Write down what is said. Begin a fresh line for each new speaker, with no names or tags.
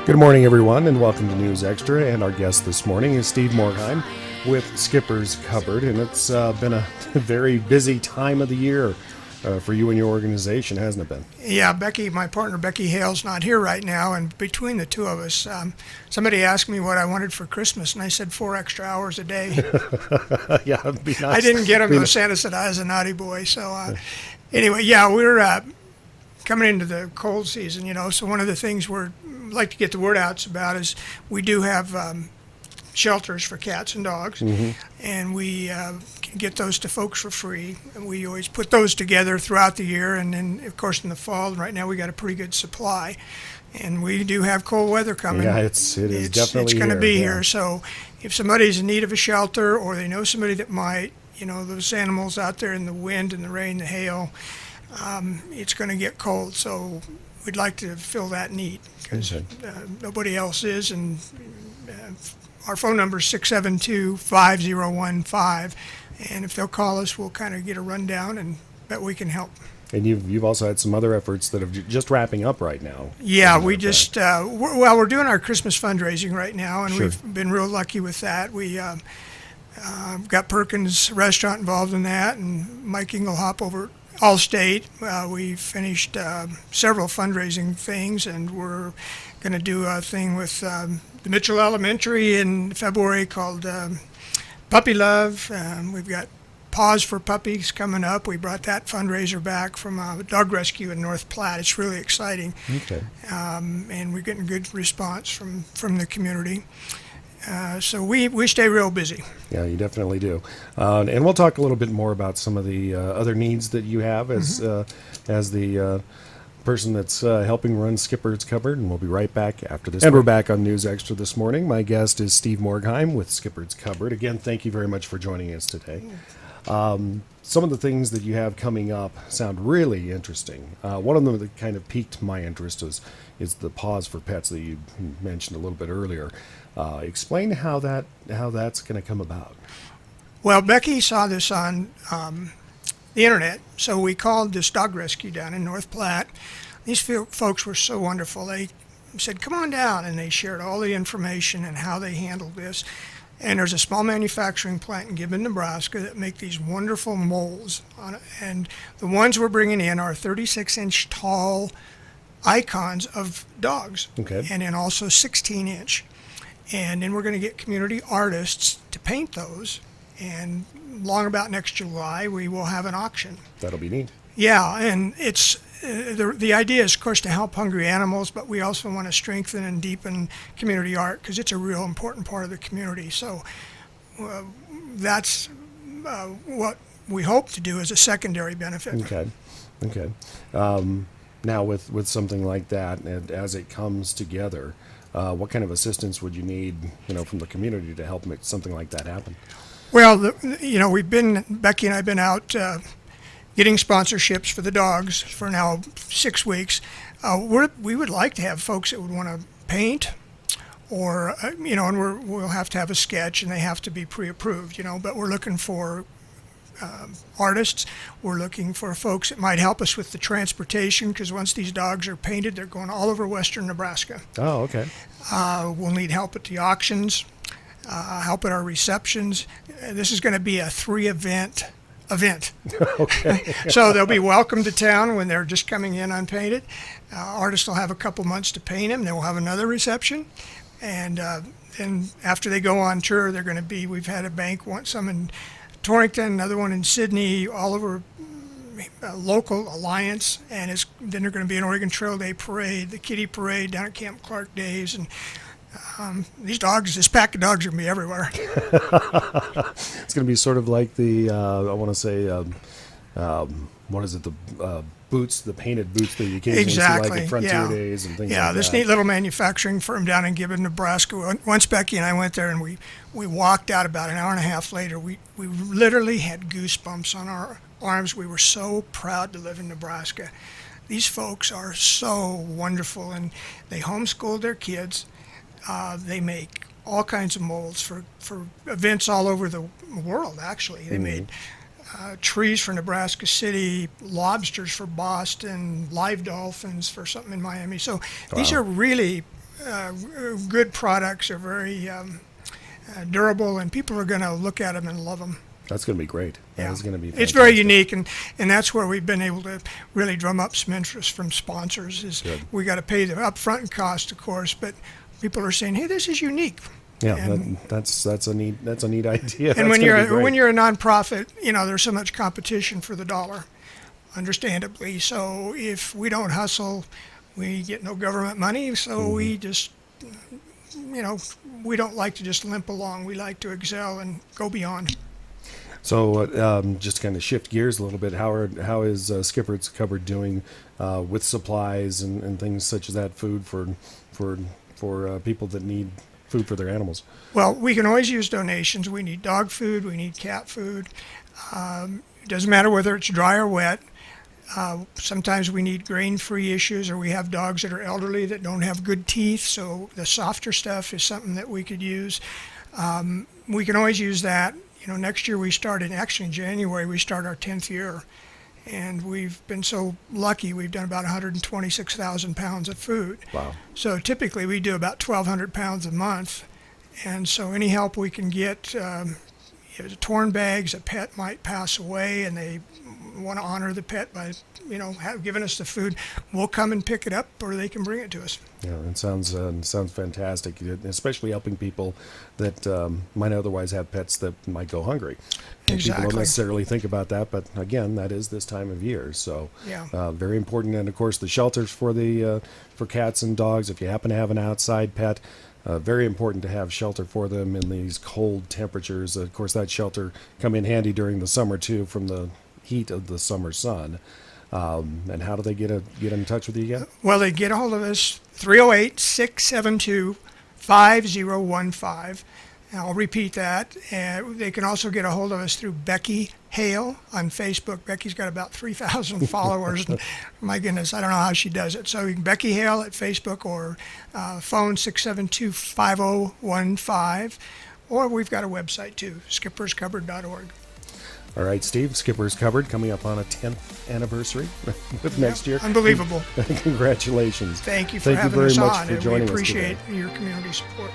Good morning, everyone, and welcome to News Extra. And our guest this morning is Steve Morgheim with Skipper's Cupboard. And it's been a very busy time of the year for you and your organization, hasn't it been?
Yeah, Becky, my partner Becky Hale's not here right now, and between the two of us, somebody asked me what I wanted for Christmas, and I said 4 extra hours a day.
Yeah, it'd be nice.
I didn't get him, though. Santa said I was a naughty boy. So anyway, yeah, we're coming into the cold season, so one of the things we're like to get the word out about is we do have shelters for cats and dogs, and we can get those to folks for free. And we always put those together throughout the year, and then of course in the fall. Right now we got a pretty good supply, and we do have cold weather coming.
Yeah, it is definitely
it's going to be
yeah.
here. So if somebody's in need of a shelter, or they know somebody that might, those animals out there in the wind and the rain, the hail, it's going to get cold. So we'd like to fill that need because nobody else is, and our phone number is 672-5015, and if they'll call us, we'll kind of get a rundown and bet we can help.
And you've also had some other efforts that are just wrapping up right now.
Yeah, we just we're doing our Christmas fundraising right now, and we've been real lucky with that. We got Perkins Restaurant involved in that, and Mike Inglehop over Allstate. We finished several fundraising things, and we're going to do a thing with the Mitchell Elementary in February called Puppy Love. We've got Paws for Puppies coming up. We brought that fundraiser back from a dog rescue in North Platte. It's really exciting.
Okay.
And we're getting good response from the community. So we stay real busy.
Yeah, you definitely do. And we'll talk a little bit more about some of the other needs that you have as the person that's helping run Skipper's Cupboard, and we'll be right back after this. And we're back on News Extra this morning. My guest is Steve Morgheim with Skipper's Cupboard. Again, thank you very much for joining us today. Some of the things that you have coming up sound really interesting. One of them that kind of piqued my interest is the Paws for Pets that you mentioned a little bit earlier. Explain how that's going to come about.
Well, Becky saw this on the internet, so we called this dog rescue down in North Platte. These folks were so wonderful. They said, "Come on down," and they shared all the information and how they handled this. And there's a small manufacturing plant in Gibbon, Nebraska that make these wonderful molds. And the ones we're bringing in are 36-inch tall icons of dogs, and then also 16-inch. And then we're going to get community artists to paint those. And long about next July, we will have an auction.
That'll be neat.
Yeah, and it's the idea is, of course, to help hungry animals, but we also want to strengthen and deepen community art because it's a real important part of the community. So that's what we hope to do as a secondary benefit.
Okay. Now, with something like that, and as it comes together, what kind of assistance would you need, from the community to help make something like that happen?
Well, Becky and I have been out getting sponsorships for the dogs for now 6 weeks. We would like to have folks that would want to paint, or and we'll have to have a sketch, and they have to be pre-approved. But we're looking for artists. We're looking for folks that might help us with the transportation, because once these dogs are painted, they're going all over western Nebraska.
Oh, okay.
We'll need help at the auctions, help at our receptions. This is going to be a 3-event event.
Okay.
So they'll be welcome to town when they're just coming in unpainted. Artists will have a couple months to paint them. Then we'll have another reception. And then after they go on tour, they're going to be, we've had a bank, some in Torrington, another one in Sydney, all over local alliance. And then they're going to be an Oregon Trail Day parade, the Kitty Parade down at Camp Clark Days. And this pack of dogs are going to be everywhere.
It's going to be sort of like the, I want to say, what is it, the boots, the painted boots that you occasionally see like at Frontier Days and things like that.
Yeah, this neat little manufacturing firm down in Gibbon, Nebraska. Once Becky and I went there, and we walked out about an hour and a half later, we literally had goosebumps on our arms. We were so proud to live in Nebraska. These folks are so wonderful, and they homeschooled their kids. They make all kinds of molds for events all over the world, actually. They made trees for Nebraska City, lobsters for Boston, live dolphins for something in Miami. So these are really good products are very durable, and people are going to look at them and love them.
That's going to be great. That is going to be fantastic.
It's very unique, and that's where we've been able to really drum up some interest from sponsors. Is
Good.
We got to pay the upfront cost, of course, but people are saying, "Hey, this is unique."
Yeah,
And,
that's a neat idea.
and
That's
when
gonna be great.
you're a nonprofit, there's so much competition for the dollar, understandably. So if we don't hustle, we get no government money. So we just, we don't like to just limp along. We like to excel and go beyond.
So just kind of shift gears a little bit. How is Skipper's Cupboard doing with supplies and things such as that, food for people that need food for their animals?
Well, we can always use donations. We need dog food. We need cat food. It doesn't matter whether it's dry or wet. Sometimes we need grain-free issues, or we have dogs that are elderly that don't have good teeth. So the softer stuff is something that we could use. We can always use that. Next year actually in January, we start our 10th year. And we've been so lucky, we've done about 126,000 pounds of food.
Wow.
So typically we do about 1,200 pounds a month. And so any help we can get, torn bags, a pet might pass away and they want to honor the pet by, giving us the food, we'll come and pick it up, or they can bring it to us.
Yeah, it sounds fantastic, especially helping people that might otherwise have pets that might go hungry. And people don't
Exactly.
necessarily think about that, but again, that is this time of year. So
Yeah.
very important. And of course, the shelters for cats and dogs, if you happen to have an outside pet, very important to have shelter for them in these cold temperatures. Of course, that shelter come in handy during the summer too, from the heat of the summer sun. And how do they get in touch with you again?
Well, they get a hold of us, 308-672-5015. And I'll repeat that. And they can also get a hold of us through Becky Hale on Facebook. Becky's got about 3,000 followers. And my goodness, I don't know how she does it. So you can Becky Hale at Facebook, or phone 672-5015. Or we've got a website too, skipperscupboard.org.
All right, Steve, Skipper's Cupboard coming up on a 10th anniversary of next year.
Unbelievable.
Congratulations.
Thank you for having
very
us
much
on.
for
And we
joining us
appreciate
today.
your community support.